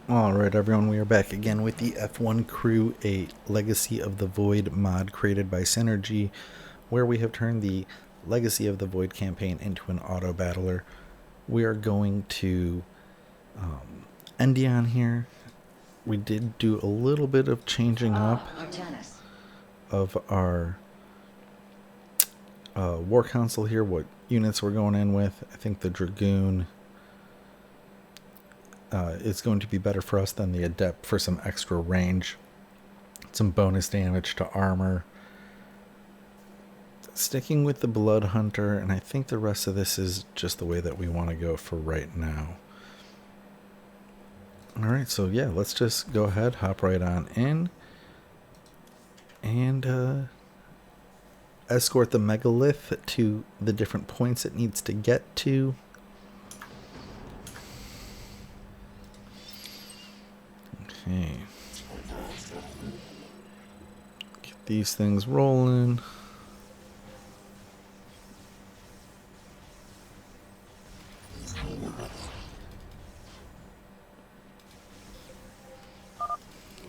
Alright everyone, we are back again with the F1 Crew, a Legacy of the Void mod created by Synergy, where we have turned the Legacy of the Void campaign into an auto battler. We are going to Endion here. We did do a little bit of changing up of our War Council here, what units we're going in with. I think the Dragoon is going to be better for us than the Adept for some extra range, some bonus damage to armor. Sticking with the Blood Hunter, and I think the rest of this is just the way that we want to go for right now. Alright, so yeah, let's just go ahead, hop right on in, and escort the Megalith to the different points it needs to get to. Okay. Get these things rolling.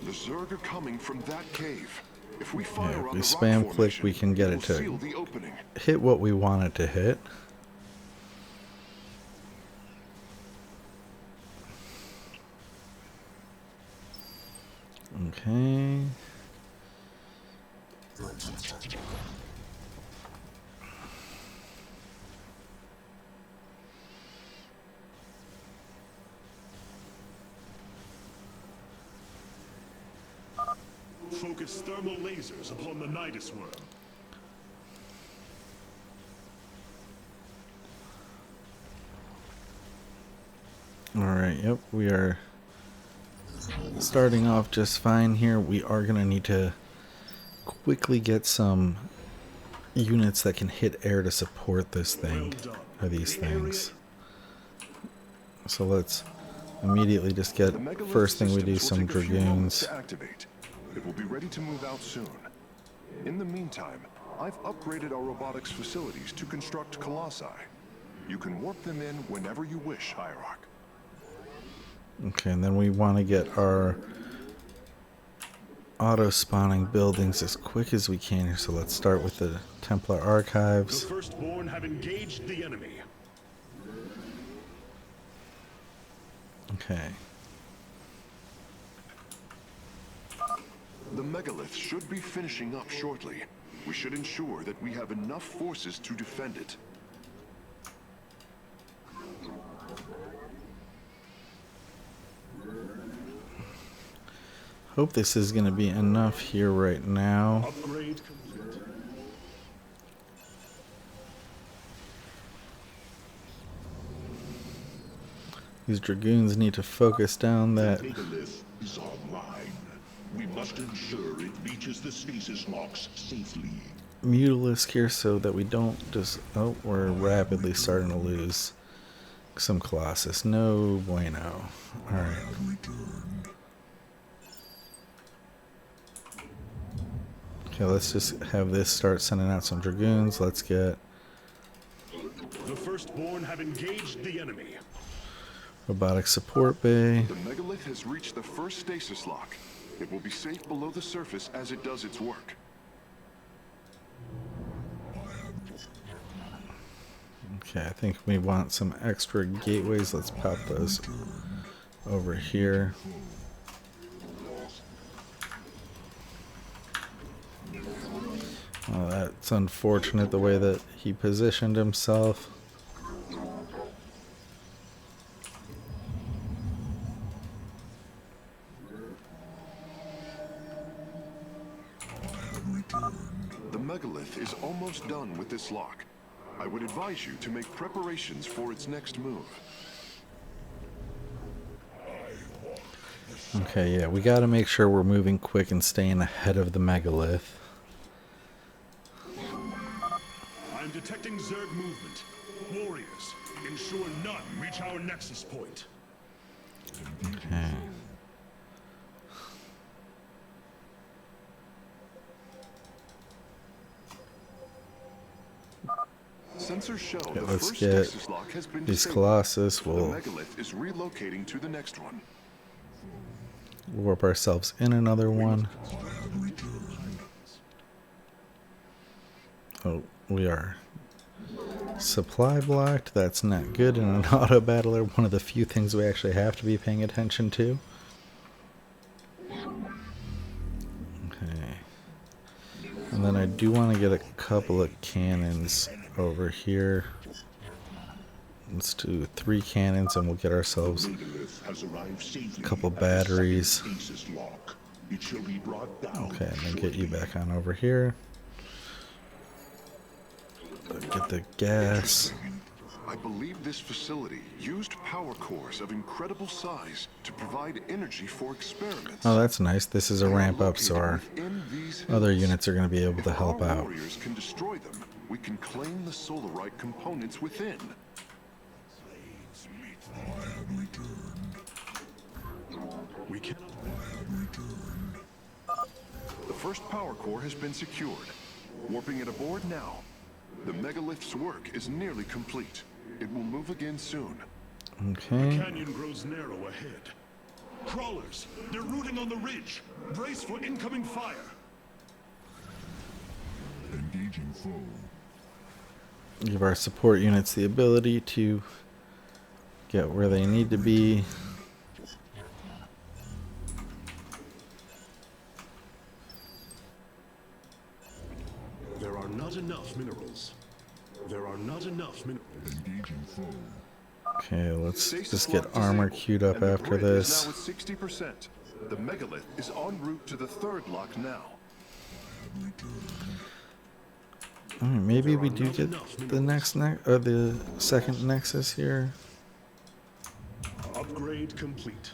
The Zerg are coming from that cave. If we fire if we spam click, we can get it to hit what we want it to hit. Okay. Focus thermal lasers upon the Nidus worm. Alright, yep, we are starting off just fine here. We are going to need to quickly get some units that can hit air to support this thing, or these things. So let's immediately just get, first thing we do, some Dragoons. It will be ready to move out soon. In the meantime, I've upgraded our robotics facilities to construct Colossi. You can warp them in whenever you wish, Hierarch. Okay, and then we want to get our auto-spawning buildings as quick as we can here, so let's start with the Templar Archives. The Firstborn have engaged the enemy. Okay. The Megalith should be finishing up shortly. We should ensure that we have enough forces to defend it. Hope this is going to be enough here right now. Upgrade complete. These Dragoons need to focus down that. The Megalith is online. We must ensure it reaches the stasis locks safely. Mutalisk here so that we don't just... Oh, we're rapidly starting to lose some Colossus. No bueno. Alright. Okay, let's just have this start sending out some Dragoons. Let's get... The Firstborn have engaged the enemy. Robotic Support Bay. The Megalith has reached the first stasis lock. It will be safe below the surface as it does its work. Okay, I think we want some extra gateways. Let's pop those over here. Oh, that's unfortunate the way that he positioned himself. The Megalith is almost done with this lock. I would advise you to make preparations for its next move. Okay, yeah, we gotta make sure we're moving quick and staying ahead of the Megalith. I'm detecting Zerg movement. Warriors, ensure none reach our nexus point. Okay. Sensors show Okay, the let's first get stasis lock has been these disabled. Colossus. The We'll Megalith is relocating to the next one. Warp ourselves in another one. Oh, we are supply blocked. That's not good in an auto battler. One of the few things we actually have to be paying attention to. Okay. And then I do want to get a couple of cannons over here. Let's do 3 cannons and we'll get ourselves a couple batteries. Okay, and then get you back on over here. Get the gas. I believe this facility used power cores of incredible size to provide energy for experiments. Oh, that's nice. This is a ramp up, so our other units are going to be able to help If our out. warriors can destroy them, we can claim the solarite components within. We cannot. The first power core has been secured. Warping it aboard now. The megalith's work is nearly complete. It will move again soon. Okay. Canyon grows narrow ahead. Crawlers, they're rooting on the ridge. Brace for incoming fire. Engaging foe. Give our support units the ability to get where they need to be. There are not enough minerals. There are not enough minerals. Engaging foe. Okay, let's Stasis just get lock armor disabled, queued up and the after grid this. is now at 60%. The megalith is en route to the third lock now. Alright, maybe we do get the next or the second nexus here. Upgrade complete.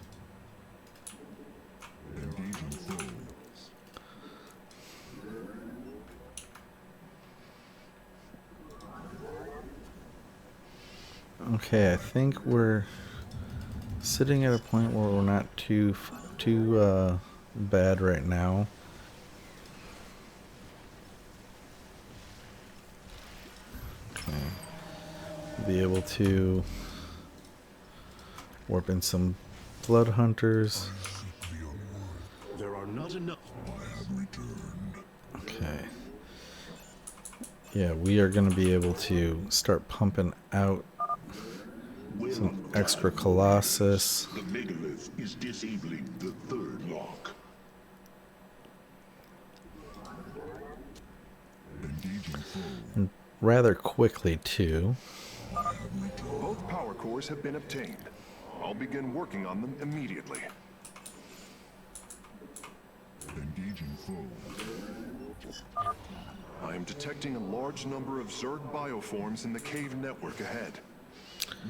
Engaging foe. Okay, I think we're sitting at a point where we're not too bad right now. Okay, be able to warp in some blood hunters. There are not enough. Okay. Yeah, we are going to be able to start pumping out some extra Colossus. The megalith is disabling the third lock. Engaging foe. And rather quickly, too. Both power cores have been obtained. I'll begin working on them immediately. Engaging foe. I am detecting a large number of Zerg bioforms in the cave network ahead.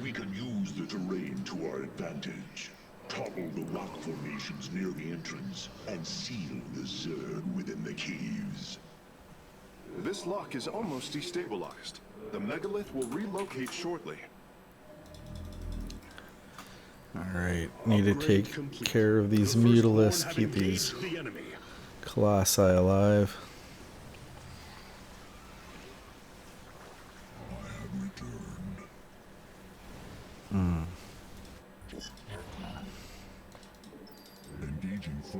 We can use the terrain to our advantage. Topple the rock formations near the entrance and seal the Zerg within the caves. This lock is almost destabilized. The megalith will relocate shortly. Alright, need to Upgrade take complete. care of these The firstborn mutilas, have keep these engaged the enemy. Colossi alive. Engaging foe.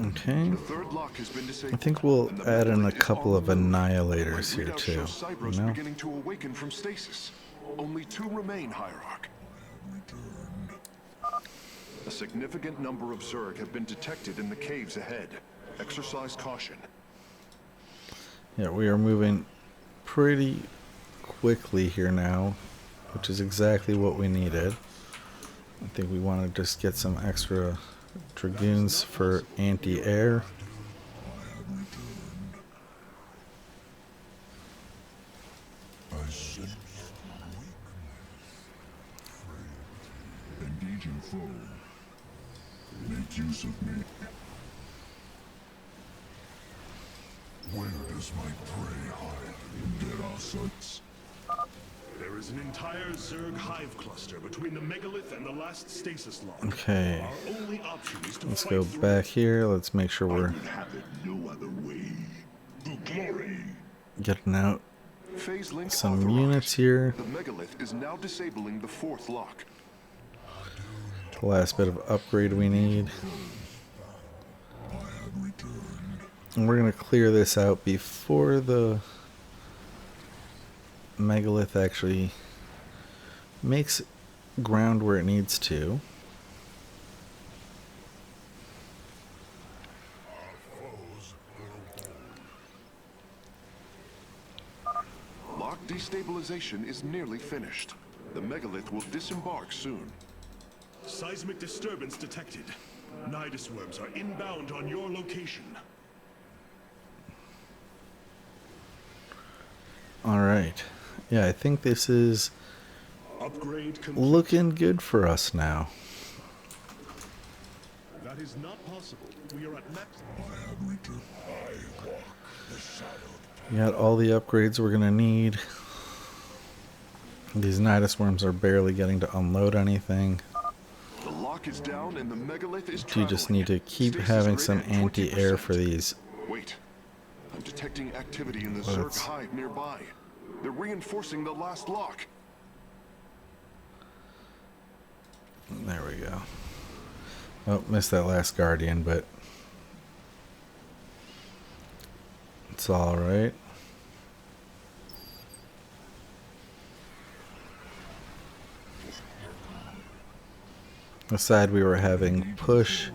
Okay. The third lock has been disabled. I think we'll and the add in a megalith is couple en of route. annihilators My here readout too. shows Cybros You know? beginning to awaken from stasis. Only 2 remain, Hierarch. A significant number of Zerg have been detected in the caves ahead. Exercise caution. Yeah, we are moving pretty quickly here now, which is exactly what we needed. I think we want to just get some extra Dragoons for anti-air. I sense weakness. Engaging foe. Make use of me. Where does my prey hide? Dead assets. There is an entire Zerg hive cluster between the megalith and the last stasis lock. Okay, Our only option is to let's fight go through. back here. Let's make sure I we're would have it no other way. To glory. getting out Phase link some authorized. units here. The megalith is now disabling the 4th lock. The last bit of upgrade we need. And we're going to clear this out before the megalith actually makes ground where it needs to. Lock destabilization is nearly finished. The megalith will disembark soon. Seismic disturbance detected. Nidus worms are inbound on your location. Alright. Yeah, I think this is Upgrade complete. looking good for us now. That is not possible. We are at max. We got all the upgrades we're gonna need. These Nidus worms are barely getting to unload anything. The lock is down and the megalith is You just traveling. need to keep Stasis having grid some at anti-air 20%. for these. Wait. I'm detecting activity in the Well, Zerg that's- hive nearby. They're reinforcing the last lock. There we go. Oh, missed that last guardian, but it's alright. The side we were having push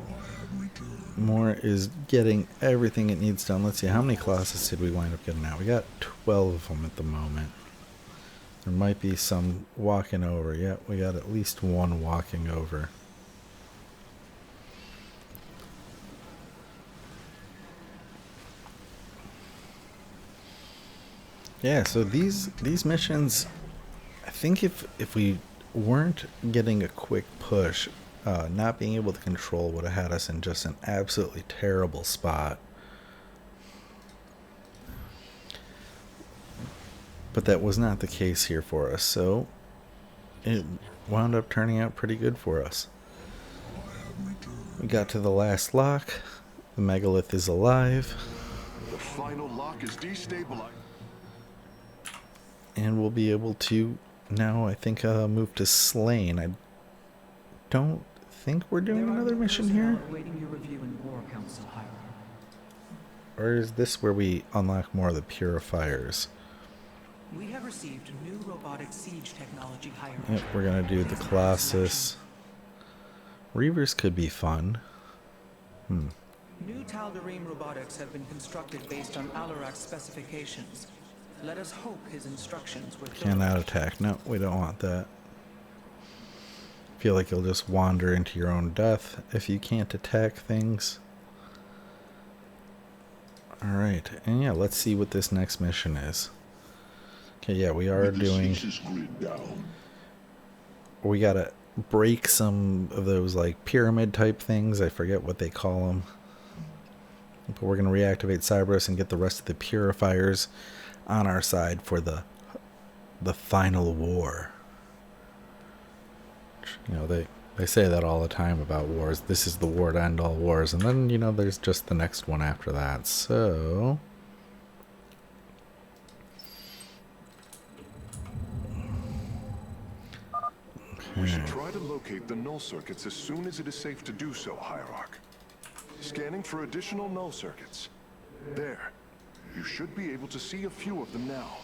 more is getting everything it needs done. Let's see, how many Colossus did we wind up getting out? We got 12 of them at the moment. There might be some walking over. Yeah, we got at least one walking over. Yeah, so these missions, I think if we weren't getting a quick push, not being able to control would have had us in just an absolutely terrible spot. But that was not the case here for us, so it wound up turning out pretty good for us. We got to the last lock. The megalith is alive. The final lock is destabilized. And we'll be able to now, I think, move to Slain. I don't think we're doing another mission here. Awaiting your review in War Council hierarchy. Or is this where we unlock more of the purifiers? We have received new robotic siege technology hierarchy. Yep, we're going to do the Colossus. Reavers could be fun. New Tal'Darim robotics have been constructed based on Alarak's specifications. Let us hope his instructions were thorough. Cannot attack. No, we don't want that. Feel like you'll just wander into your own death if you can't attack things. Alright, and yeah, let's see what this next mission is. Okay, yeah, we are With the doing... stasis grid down, We gotta break some of those, like, pyramid type things. I forget what they call them. But we're gonna reactivate Cerberus and get the rest of the purifiers on our side for the final war. You know, they say that all the time about wars. This is the war to end all wars. And then, you know, there's just the next one after that. So... We should try to locate the null circuits as soon as it is safe to do so, Hierarch. Scanning for additional null circuits. There. You should be able to see a few of them now.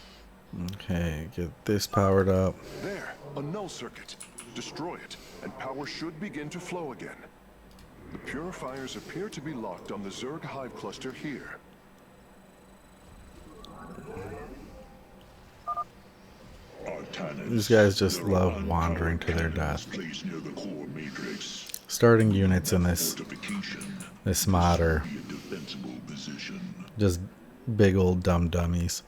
Okay, get this powered up. There, a null circuit. Destroy it, and power should begin to flow again. The purifiers appear to be locked on the Zerg hive cluster here. Artanis, These guys just there are love unpowered wandering to their cannons death. placed near the core matrix. Starting units in this Fortification mod are be a defensible position. just big old dumb dummies.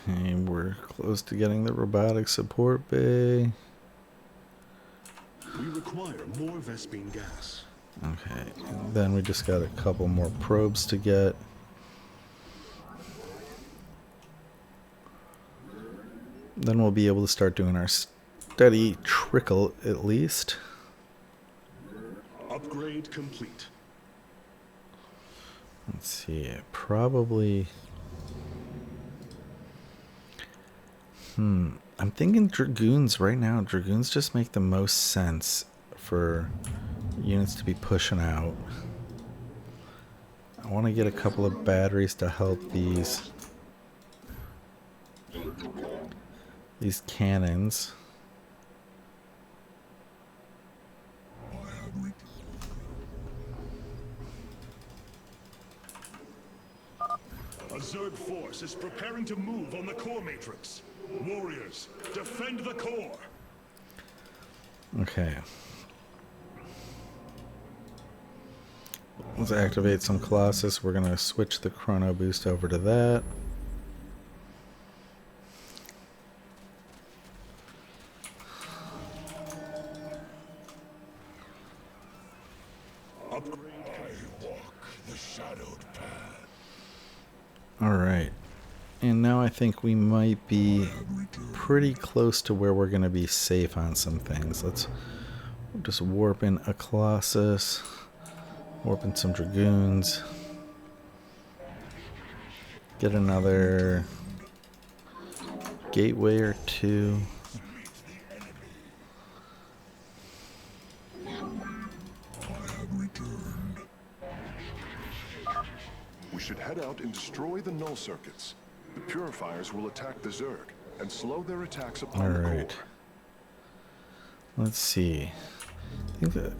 Okay, we're close to getting the robotic support bay. We require more Vespine gas. Okay, then we just got a couple more probes to get. Then we'll be able to start doing our steady trickle at least. Upgrade complete. Let's see. Probably. I'm thinking Dragoons right now. Dragoons just make the most sense for units to be pushing out. I want to get a couple of batteries to help these cannons. A Zerg force is preparing to move on the core matrix. Warriors, defend the core. Okay. Let's activate some Colossus. We're going to switch the Chrono Boost over to that. Upgrade. I walk the shadowed path. Alright. And now I think we might be pretty close to where we're going to be safe on some things. Let's just warp in a Colossus. Warp in some Dragoons. Get another gateway or two. We should head out and destroy the null circuits. The purifiers will attack the Zerg and slow their attacks upon the Alright. core. Let's see. I think that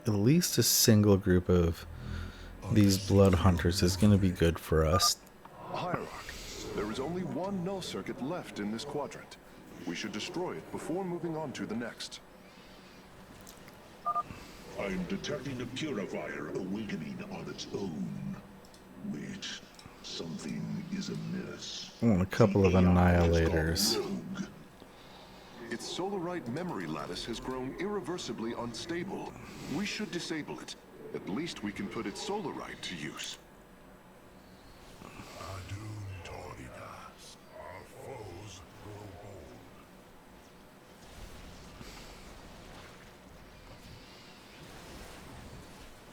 at least a single group of these Blood Hunters is going to be good for us. Hierarch, there is only one null circuit left in this quadrant. We should destroy it before moving on to the next. I'm detecting a purifier awakening on its own. Wait, something is amiss. Oh, a couple of The AI has gone Annihilators. rogue. Its Solarite memory lattice has grown irreversibly unstable. We should disable it. At least we can put its Solarite to use.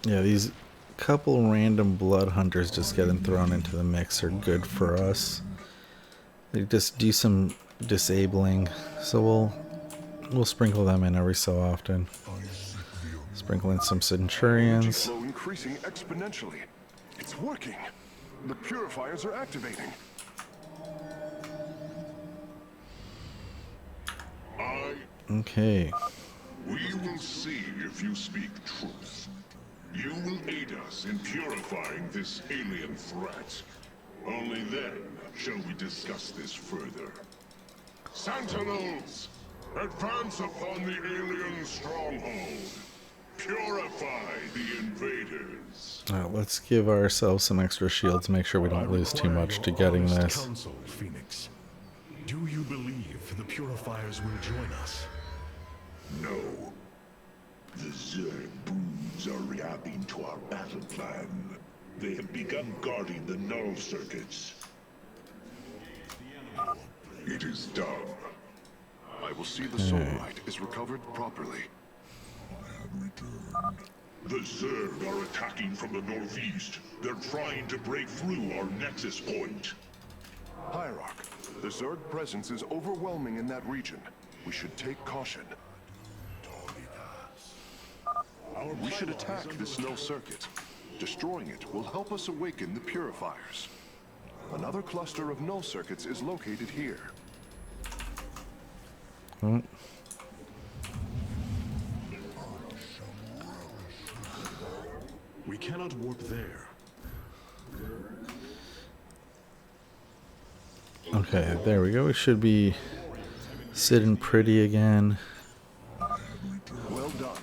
Yeah, these couple random Blood Hunters just getting thrown into the mix are good for us. They just do some disabling, so we'll sprinkle them in every so often. Sprinkle in some Centurions. Flow increasing exponentially. It's working. The purifiers are activating. Okay. We will see if you speak truth. You will aid us in purifying this alien threat. Only then shall we discuss this further. Sentinels, advance upon the alien stronghold. Purify the invaders. Let's give ourselves some extra shields, make sure we don't lose too much to getting this. Counsel, Phoenix. Do you believe the purifiers will join us? No. The Zerg broods are reacting to our battle plan. They have begun guarding the null circuits. It is done. I will see the Solarite is recovered properly. The Zerg are attacking from the northeast. They're trying to break through our nexus point. Hierarch, the Zerg presence is overwhelming in that region. We should take caution. We should attack this null circuit. Destroying it will help us awaken the purifiers. Another cluster of null circuits is located here. We cannot warp there. Okay, there we go. We should be sitting pretty again. Well done.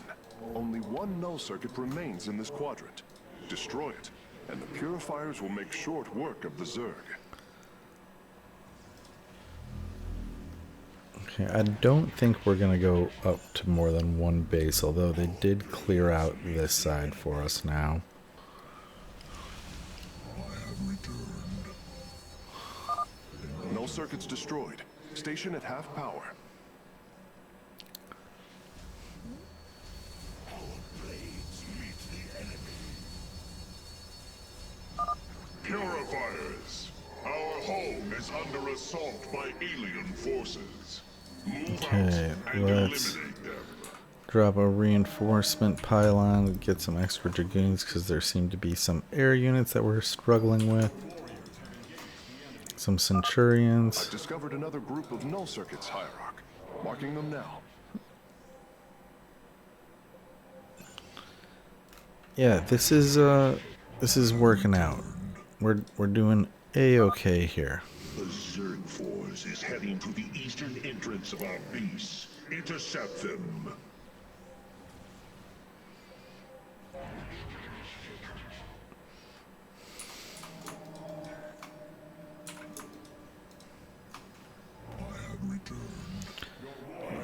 Only one null circuit remains in this quadrant. Destroy it, and the purifiers will make short work of the Zerg. Okay, I don't think we're going to go up to more than one base, although they did clear out this side for us now. Null circuits destroyed. Station at half power. by alien forces. Move Okay, out and let's eliminate them. drop a reinforcement pylon, get some extra dragoons because there seem to be some air units that we're struggling with. Some centurions. Discovered another group of null circuits, Hierarch. Marking them now. Yeah, this is working out. We're doing a-okay here. The Zerg force is heading to the eastern entrance of our base. Intercept them.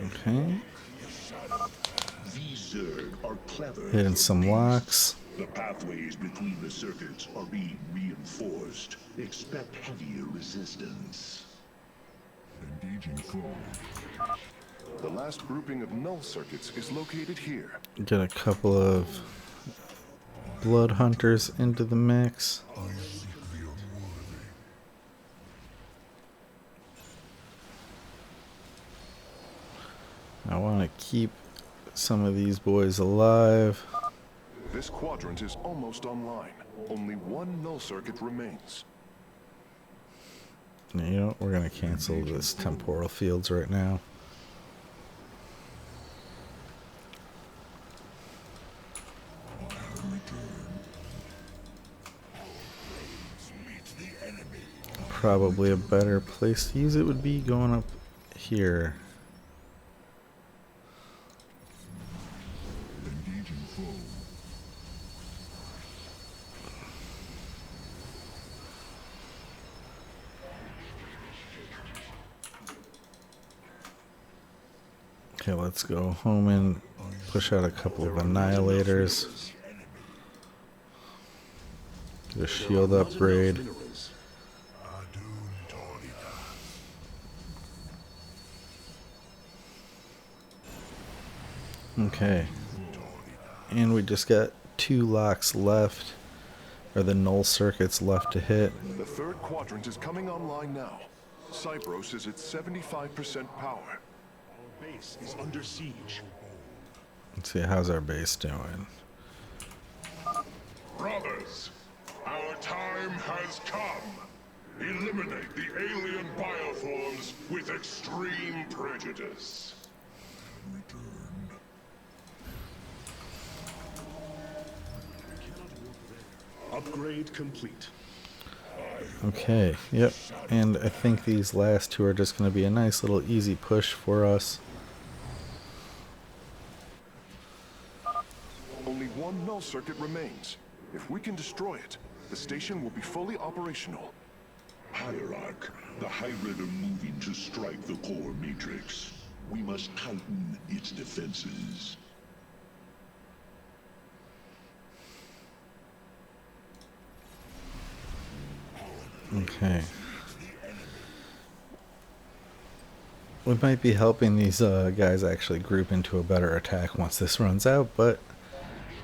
Okay. These Zerg are clever. Hitting some locks. The pathways between the circuits are being reinforced. Expect heavier resistance. Engaging foe. The last grouping of null circuits is located here. Get a couple of blood hunters into the mix. I want to keep some of these boys alive. This quadrant is almost online. Only one null circuit remains. You know, we're going to cancel this temporal fields right now. Probably a better place to use it would be going up here. Okay, let's go home and push out a couple of annihilators. Get a shield upgrade. Okay. And we just got 2 locks left, or the null circuits left to hit. The third quadrant is coming online now. Cybros is at 75% power. Our base is under siege. Let's see, how's our base doing? Brothers, our time has come. Eliminate the alien bioforms with extreme prejudice. Upgrade complete. Okay, yep. And I think these last 2 are just going to be a nice little easy push for us. Only one null circuit remains. If we can destroy it, the station will be fully operational. Hierarch, the hybrid are moving to strike the core matrix. We must tighten its defenses. Okay. We might be helping these guys actually group into a better attack once this runs out, but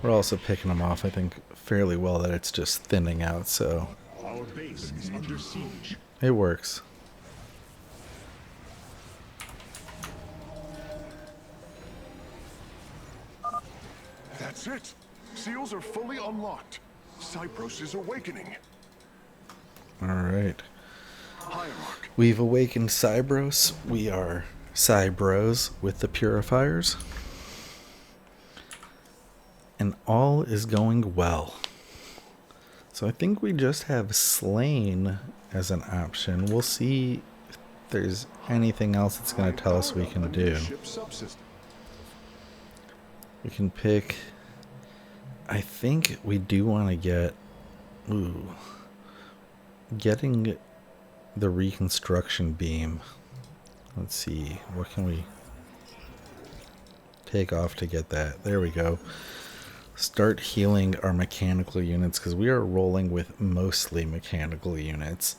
we're also picking them off, I think, fairly well that it's just thinning out, so Our base is under siege. it works. That's it. Seals are fully unlocked. Cybros is awakening. Alright. Hierarch. We've awakened Cybros. We are Cybros with the purifiers. And all is going well. So I think we just have Slain as an option. We'll see if there's anything else that's going to tell us we can do. Ship subsystem. We can pick... I think we do want to get... Ooh. Getting the reconstruction beam. Let's see. What can we take off to get that? There we go. Start healing our mechanical units because we are rolling with mostly mechanical units.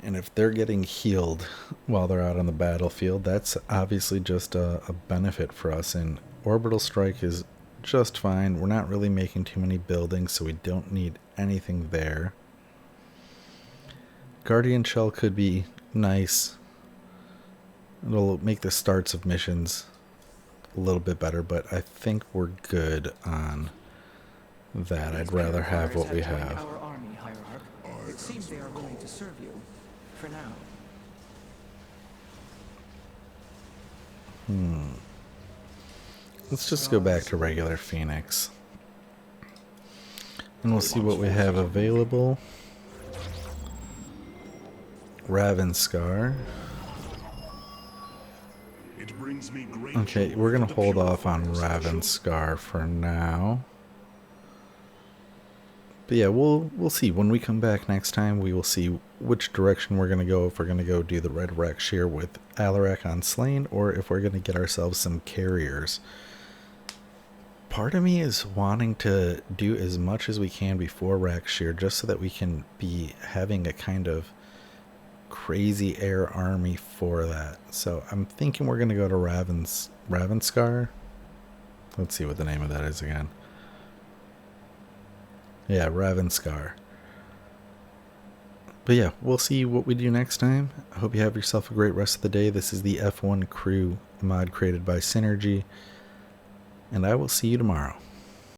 And if they're getting healed while they're out on the battlefield, that's obviously just a benefit for us. And orbital strike is just fine. We're not really making too many buildings, so we don't need anything there. Guardian Shell could be nice. It'll make the starts of missions a little bit better, but I think we're good on that. I'd rather have what we Joined have. Our army, Hierarch. It seems they are willing to serve you. For now. Let's just go back to regular Phoenix. And we'll see what we have available. Ravenscar. It brings me great Okay, joy we're gonna for the hold off on purifiers to show Ravenscar for now. But yeah, we'll see. When we come back next time, we will see which direction we're gonna go. If we're gonna go do the Red Wreck Shear with Alarak on Slain, or if we're gonna get ourselves some carriers. Part of me is wanting to do as much as we can before Wreck Shear, just so that we can be having a kind of crazy air army for that. So I'm thinking we're gonna go to Ravenscar. Let's see what the name of that is again. Yeah, Ravenscar. But yeah, we'll see what we do next time. I hope you have yourself a great rest of the day. This is the F1 Crew mod created by Synergy, and I will see you tomorrow.